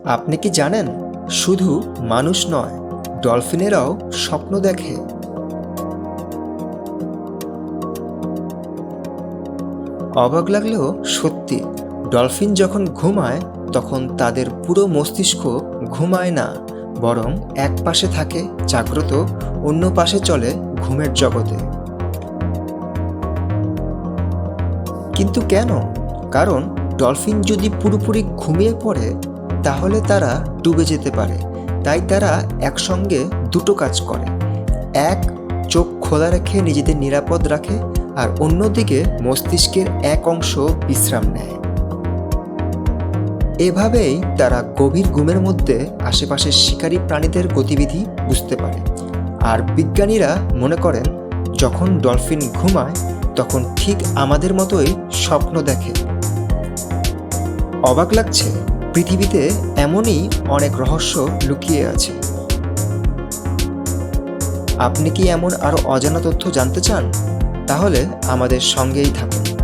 আপনি কি জানেন, শুধু মানুষ নয়, ডলফিনেরাও স্বপ্ন দেখে। অবাক লাগলেও সত্যি, ডলফিন যখন ঘুমায় তখন তাদের পুরো মস্তিষ্ক ঘুমায় না, বরং এক পাশে থাকে জাগ্রত, অন্য পাশে চলে ঘুমের জগতে। কিন্তু কেন? কারণ ডলফিন যদি পুরোপুরি ঘুমিয়ে পড়ে তাহলে তারা ডুবে যেতে পারে। তাই তারা একসঙ্গে দুটো কাজ করে। এক, চোখ খোলা রেখে নিজেদের নিরাপদ রাখে, আর অন্যদিকে মস্তিষ্কের এক অংশ বিশ্রাম নেয়। এভাবেই তারা গভীর ঘুমের মধ্যে আশেপাশের শিকারী প্রাণীদের গতিবিধি বুঝতে পারে। আর বিজ্ঞানীরা মনে করেন, যখন ডলফিন ঘুমায় তখন ঠিক আমাদের মতোই স্বপ্ন দেখে। অবাক লাগছে, পৃথিবীতে এমনই অনেক রহস্য লুকিয়ে আছে। আপনি কি এমন আরও অজানা তথ্য জানতে চান? তাহলে আমাদের সঙ্গেই থাকুন।